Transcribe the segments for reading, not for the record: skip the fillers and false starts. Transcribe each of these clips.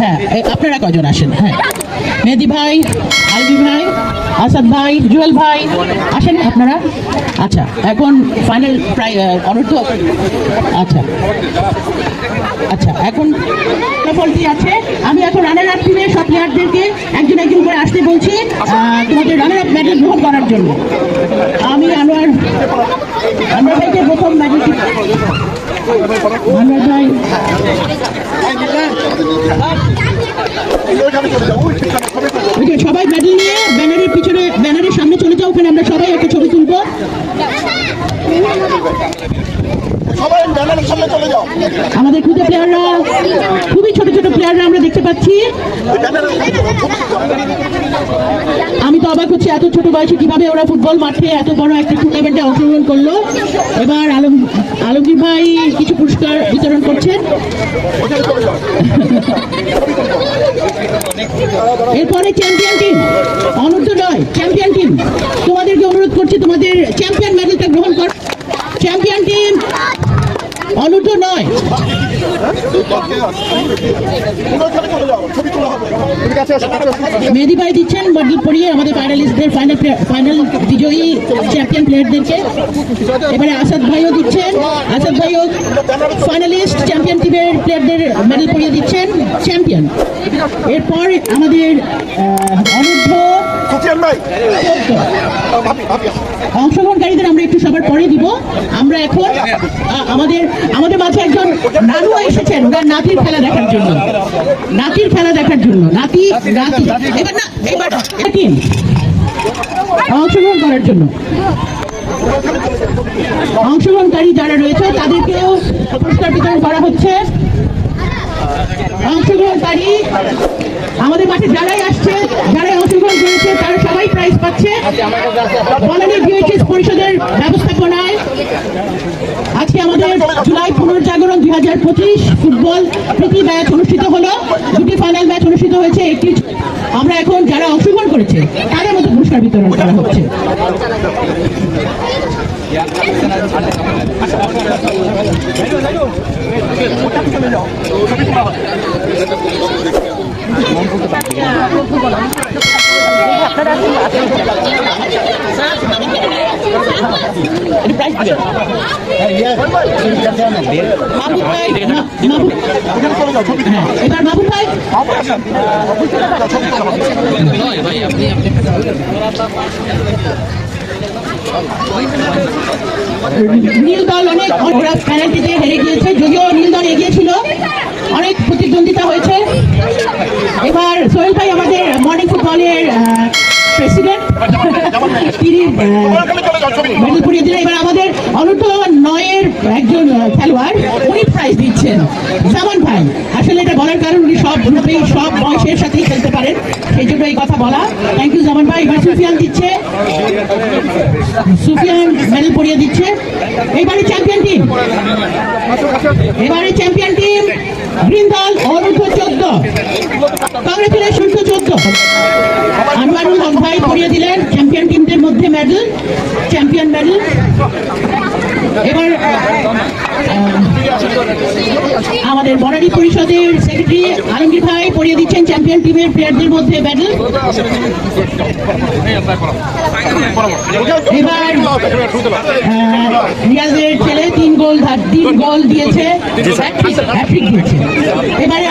হ্যাঁ আপনারা কজন আসেন? হ্যাঁ মেহেদি ভাই, আলবি ভাই, আসাদ ভাই, জুয়েল ভাই আসেন আপনারা। আচ্ছা এখন ফাইনাল প্রায় অনূর্ধ্ব, আচ্ছা আচ্ছা এখন ফলটি আছে। আমি এখন রানার আপ টিমের সব প্লেয়ারদেরকে একজন একজন করে আসতে বলছি তোমাদের রানার আপ মেডেল গ্রহণ করার জন্য। আমি আনোয়ার ভাইকে প্রথম মেডেলটি, আনোয়ার ভাই সবাই মেডেল নিয়ে ব্যানারের পিছনে, ব্যানারের সামনে চলে যাও, ওখানে আমরা সবাই একটা ছবি তুলবো। আমাদের খুদে প্লেয়াররা, খুবই ছোট ছোট প্লেয়াররা আমরা দেখতে পাচ্ছি। আমি তো অবাক হচ্ছি এত ছোট বয়সে কিভাবে ওরা ফুটবল মাঠে এত বড় একটা টুর্নামেন্টে অংশগ্রহণ করলো। এবার আলমগীর ভাই কিছু পুরস্কার বিতরণ করছেন। এরপরে চ্যাম্পিয়ন টিম, অনূর্ধ্ব 9 চ্যাম্পিয়ন টিম, তোমাদেরকে অনুরোধ করছি তোমাদের চ্যাম্পিয়ন মেডেলটা গ্রহণ কর। চ্যাম্পিয়ন টিম অনূর্ধ্ব 9, মেহেদি ভাই দিচ্ছেন মেডেল পরিয়ে আমাদের ফাইনালিস্টদের, ফাইনাল বিজয়ী চ্যাম্পিয়ন প্লেয়ারদেরকে। এবারে আসাদ ভাইও দিচ্ছেন, আসাদ ভাইও ফাইনালিস্ট চ্যাম্পিয়ন টিমের প্লেয়ারদের মেডেল পরিয়ে দিচ্ছেন চ্যাম্পিয়ন। এরপর আমাদের অনূর্ধ্ব অংশগ্রহণকারীদের আমরা একটু সবার পরে দিব। আমরা এখন আমাদের মাঝে একজন নানু এসেছেন ওনার নাতির খেলা দেখার জন্য, নাতির খেলা দেখার জন্য। নাতি এবার না, এবার অংশগ্রহণ করার জন্য অংশগ্রহণকারী যারা রয়েছে তাদেরকেও পুরস্কার বিতরণ করা হচ্ছে। অংশগ্রহণকারী আমাদের মাঠে যারাই আসছে, যারাই অংশগ্রহণ করেছে তারা সবাই প্রাইজ পাচ্ছে। বনানী ভিএইচএস পরিষদের ব্যবস্থাপনায় আজকে আমাদের জুলাই পুনর্জাগরণ 2025 ফুটবল প্রীতি ম্যাচ অনুষ্ঠিত হলো। দুটি ফাইনাল ম্যাচ অনুষ্ঠিত হয়েছে। একটি আমরা এখন যারা অংশগ্রহণ করেছে তাদের মধ্যে পুরস্কার বিতরণ করা হচ্ছে। এবার বাবু ভাই নীল দল অনেক পেনাল্টিতে হেরে গিয়েছে, যদিও নীল দল এগিয়ে ছিল, অনেক প্রতিদ্বন্দ্বিতা হয়েছে। এবার সোহেল ভাই আমাদের মর্নিং ফুটবলের প্রেসিডেন্ট, তিনি মেডেল পরিয়ে দিলেন। এবার আমাদের অনূর্ধ্ব 9-এর একজন খেলোয়াড়, উনি প্রাইজ দিচ্ছেন, জামান ভাই। আসলে এটা বলার কারণ উনি সব গ্রুপেই সব বয়সের সাথেই খেলতে পারেন, সেই জন্য এই কথা বলা। থ্যাংক ইউ জামান ভাই। এবার সুফিয়ান দিচ্ছে, সুফিয়ান মেডেল পরিয়ে দিচ্ছে। এবারে চ্যাম্পিয়ন টিম, এবারে চ্যাম্পিয়ন টিম গ্রিন দল অনূর্ধ্ব 14। Congratulation two 14। আনোয়ারুল হক ভাই পরিয়ে দিলেন চ্যাম্পিয়ন টিমদের মধ্যে মেডেল, চ্যাম্পিয়ন মেডেল। এবার আমাদের বনানী পরিষদের সেক্রেটারি আলমগীর ভাই পরিয়ে দিচ্ছেন চ্যাম্পিয়ন টিমের প্লেয়ারদের মধ্যে মেডেল। এবার রিয়াজের ছেলে 3 গোল দিয়েছে, হ্যাট্রিক দিয়েছে। এবারে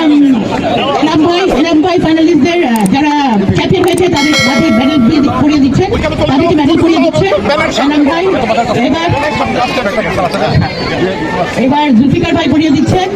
এনাম ভাই ফাইনালিস্টদের যারা চ্যাম্পিয়ন হয়েছে তাদের মাঝে মেডেল পরিয়ে দিচ্ছেন, তাদেরকে মেডেল পরিয়ে দিচ্ছেন এনাম ভাই। এবার জুলফিকার ভাই পরিয়ে দিচ্ছেন।